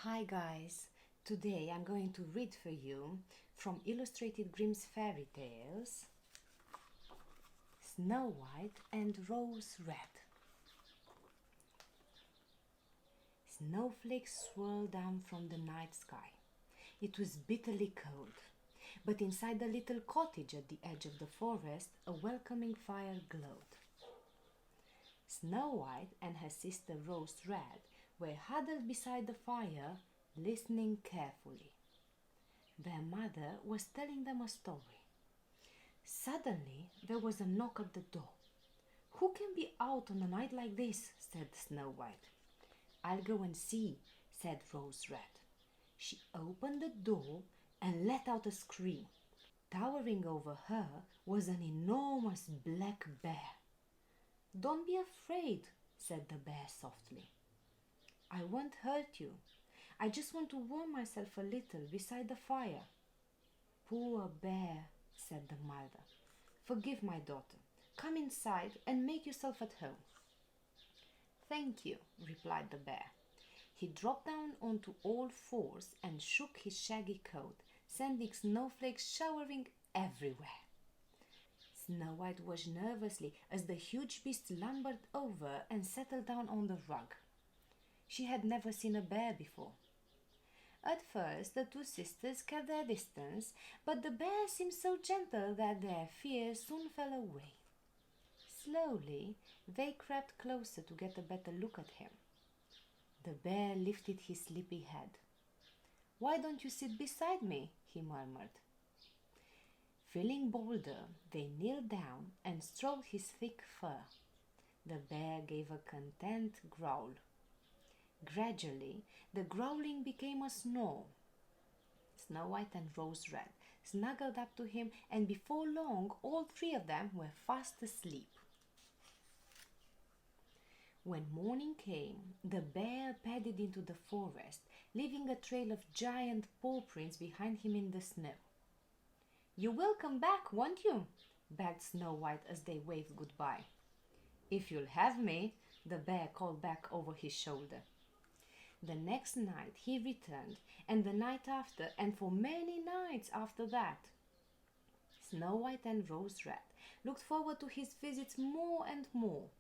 Hi guys, today I'm going to read for you from Illustrated Grimm's Fairy Tales, Snow White and Rose Red. Snowflakes swirled down from the night sky. It was bitterly cold, but inside the little cottage at the edge of the forest, a welcoming fire glowed. Snow White and her sister Rose Red were huddled beside the fire, listening carefully. Their mother was telling them a story. Suddenly, there was a knock at the door. "Who can be out on a night like this?" said Snow White. "I'll go and see," said Rose Red. She opened the door and let out a scream. Towering over her was an enormous black bear. "Don't be afraid," said the bear softly. "I won't hurt you. I just want to warm myself a little beside the fire." "Poor bear," said the mother. "Forgive my daughter. Come inside and make yourself at home." "Thank you," replied the bear. He dropped down onto all fours and shook his shaggy coat, sending snowflakes showering everywhere. Snow White watched nervously as the huge beast lumbered over and settled down on the rug. She had never seen a bear before. At first, the two sisters kept their distance, but the bear seemed so gentle that their fear soon fell away. Slowly, they crept closer to get a better look at him. The bear lifted his sleepy head. "Why don't you sit beside me?" he murmured. Feeling bolder, they kneeled down and stroked his thick fur. The bear gave a content growl. Gradually, the growling became a snore. Snow White and Rose Red snuggled up to him, and before long, all three of them were fast asleep. When morning came, the bear padded into the forest, leaving a trail of giant paw prints behind him in the snow. "You will come back, won't you?" begged Snow White as they waved goodbye. "If you'll have me," the bear called back over his shoulder. The next night he returned, and the night after, and for many nights after that. Snow White and Rose Red looked forward to his visits more and more.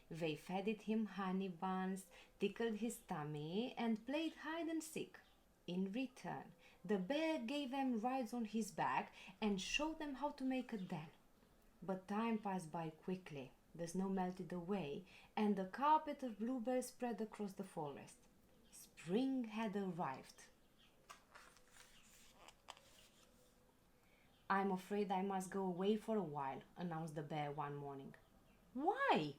They fed him honey buns, tickled his tummy, and played hide and seek. In return, the bear gave them rides on his back and showed them how to make a den. But time passed by quickly. The snow melted away, and the carpet of bluebells spread across the forest. Spring had arrived. "I'm afraid I must go away for a while," announced the bear one morning. "Why?"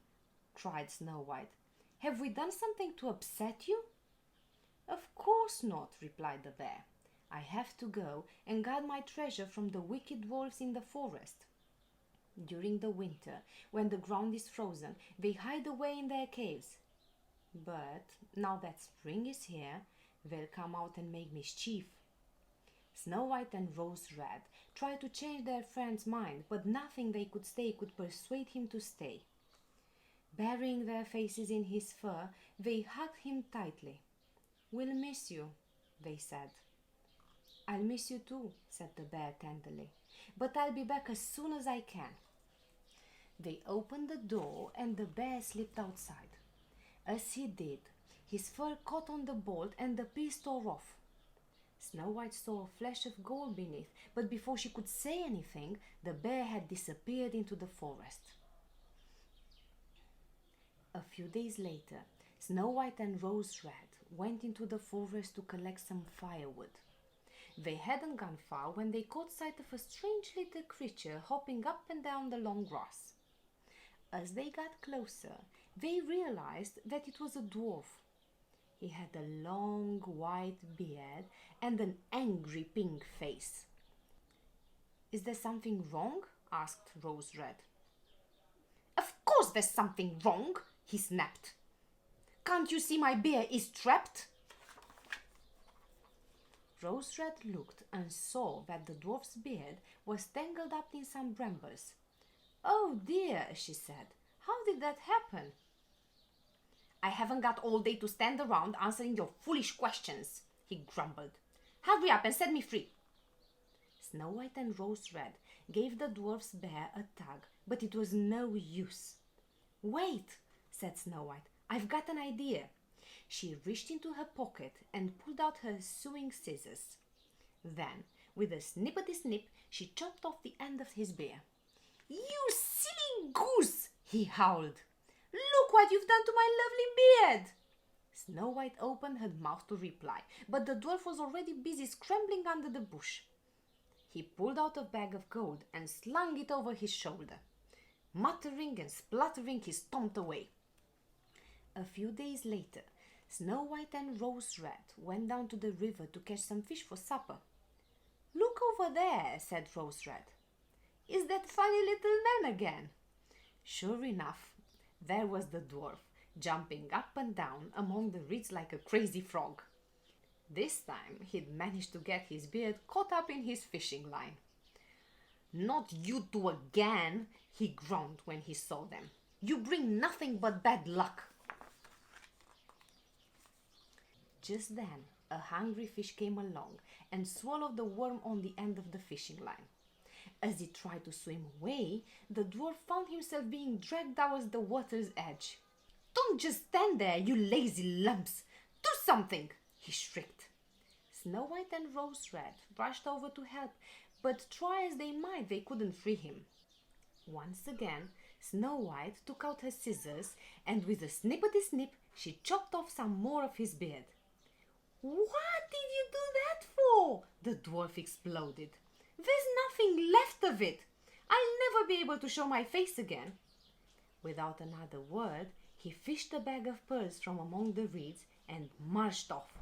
cried Snow White. "Have we done something to upset you?" "Of course not," replied the bear. "I have to go and guard my treasure from the wicked wolves in the forest. During the winter, when the ground is frozen, they hide away in their caves. But now that spring is here, they'll come out and make mischief." Snow White and Rose Red tried to change their friend's mind, but nothing they could say could persuade him to stay. Burying their faces in his fur, they hugged him tightly. "We'll miss you," they said. "I'll miss you too," said the bear tenderly, "but I'll be back as soon as I can." They opened the door and the bear slipped outside. As he did, his fur caught on the bolt and the piece tore off. Snow White saw a flash of gold beneath, but before she could say anything, the bear had disappeared into the forest. A few days later, Snow White and Rose Red went into the forest to collect some firewood. They hadn't gone far when they caught sight of a strange little creature hopping up and down the long grass. As they got closer, they realized that it was a dwarf. He had a long white beard and an angry pink face. "Is there something wrong?" asked Rose Red. "Of course there's something wrong," he snapped. "Can't you see my bear is trapped?" Rose Red looked and saw that the dwarf's beard was tangled up in some brambles. "Oh dear," she said. "How did that happen?" "I haven't got all day to stand around answering your foolish questions, he grumbled. Hurry up and set me free. Snow White and Rose Red gave the dwarf's bear a tug, but it was no use. Wait, said Snow White, I've got an idea. She reached into her pocket and pulled out her sewing scissors. Then, with a snippety-snip, she chopped off the end of his beard. You silly goose, he howled. Look what you've done to my lovely beard. Snow White opened her mouth to reply, but the dwarf was already busy scrambling under the bush. He pulled out a bag of gold and slung it over his shoulder. Muttering and spluttering, he stomped away. A few days later, Snow White and Rose Red went down to the river to catch some fish for supper. Look over there, said Rose Red. Is that funny little man again? Sure enough, there was the dwarf, jumping up and down among the reeds like a crazy frog. This time he'd managed to get his beard caught up in his fishing line. Not you two again, he groaned when he saw them. You bring nothing but bad luck. Just then, a hungry fish came along and swallowed the worm on the end of the fishing line. As he tried to swim away, the dwarf found himself being dragged towards the water's edge. Don't just stand there, you lazy lumps! Do something! He shrieked. Snow White and Rose Red rushed over to help, but try as they might, they couldn't free him. Once again, Snow White took out her scissors, and with a snippety-snip, she chopped off some more of his beard. What did you do that for? The dwarf exploded. There's nothing left of it. I'll never be able to show my face again. Without another word, he fished a bag of pearls from among the reeds and marched off.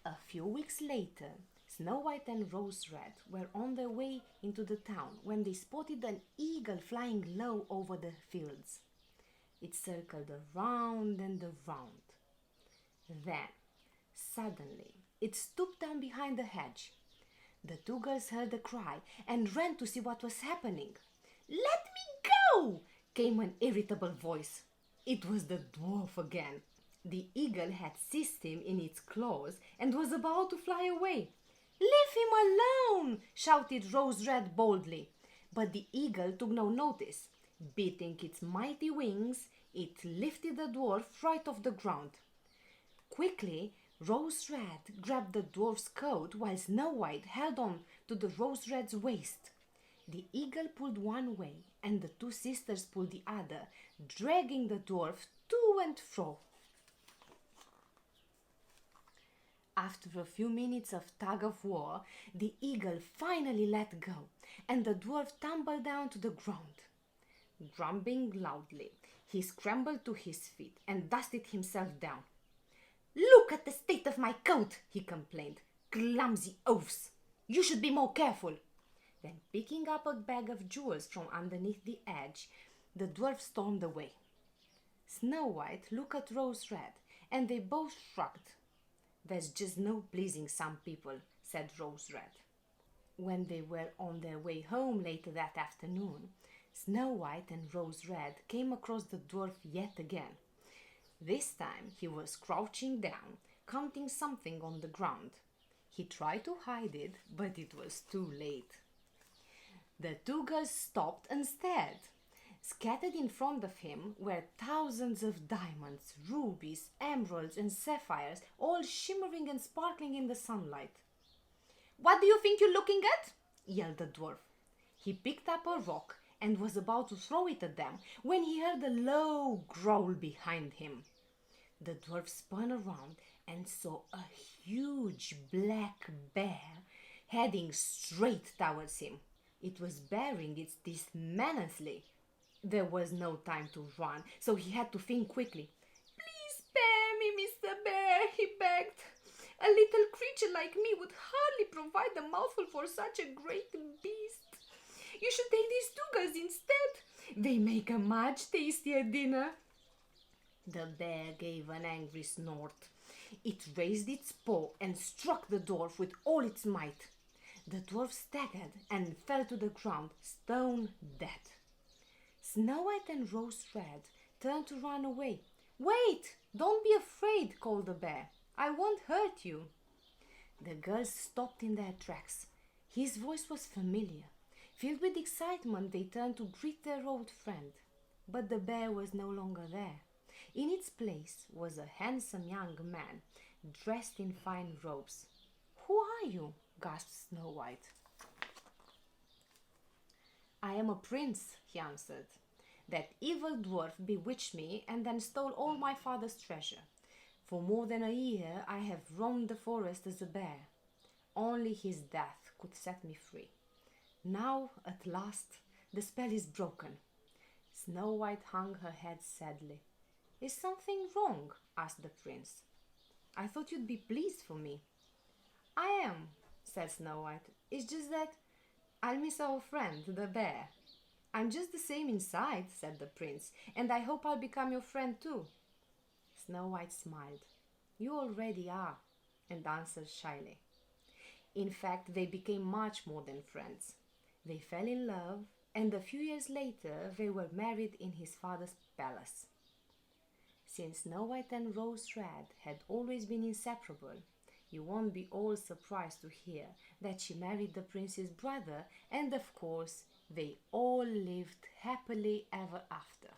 A few weeks later, Snow White and Rose Red were on their way into the town when they spotted an eagle flying low over the fields. It circled around and around. Then, suddenly, it stooped down behind a hedge. The two girls heard a cry and ran to see what was happening. Let me go! Came an irritable voice. It was the dwarf again. The eagle had seized him in its claws and was about to fly away. Leave him alone! Shouted Rose Red boldly. But the eagle took no notice. Beating its mighty wings, it lifted the dwarf right off the ground. Quickly, Rose Red grabbed the dwarf's coat while Snow White held on to the Rose Red's waist. The eagle pulled one way and the two sisters pulled the other, dragging the dwarf to and fro. After a few minutes of tug-of-war, the eagle finally let go, and the dwarf tumbled down to the ground. Grumbling loudly, he scrambled to his feet and dusted himself down. Look at the state of my coat, he complained. Clumsy oafs! You should be more careful. Then, picking up a bag of jewels from underneath the edge, the dwarf stormed away. Snow White looked at Rose Red, and they both shrugged. There's just no pleasing some people, said Rose Red. When they were on their way home later that afternoon, Snow White and Rose Red came across the dwarf yet again. This time he was crouching down, counting something on the ground. He tried to hide it, but it was too late. The two girls stopped and stared. Scattered in front of him were thousands of diamonds, rubies, emeralds, and sapphires, all shimmering and sparkling in the sunlight. What do you think you're looking at? Yelled the dwarf. He picked up a rock and was about to throw it at them when he heard a low growl behind him. The dwarf spun around and saw a huge black bear heading straight towards him. It was baring its teeth menacingly. There was no time to run, so he had to think quickly. Please spare me, Mr. Bear, he begged. A little creature like me would hardly provide a mouthful for such a great beast. You should take these two girls instead. They make a much tastier dinner. The bear gave an angry snort. It raised its paw and struck the dwarf with all its might. The dwarf staggered and fell to the ground, stone dead. Snow White and Rose Red turned to run away, "Wait! Don't be afraid," called the bear. "I won't hurt you." The girls stopped in their tracks. His voice was familiar. Filled with excitement, they turned to greet their old friend. But the bear was no longer there. In its place was a handsome young man, dressed in fine robes. "Who are you?" gasped Snow White. "I am a prince," he answered. "That evil dwarf bewitched me and then stole all my father's treasure. For more than a year I have roamed the forest as a bear. Only his death could set me free. Now, at last, the spell is broken." Snow White hung her head sadly. "Is something wrong?" asked the prince. "I thought you'd be pleased for me." "I am," said Snow White. "It's just that I'll miss our friend, the bear." "I'm just the same inside," said the prince, "and I hope I'll become your friend too." Snow White smiled. "You already are," and answered shyly. In fact, they became much more than friends. They fell in love, and a few years later they were married in his father's palace. Since Snow White and Rose Red had always been inseparable, you won't be all surprised to hear that she married the prince's brother, and of course they all lived happily ever after.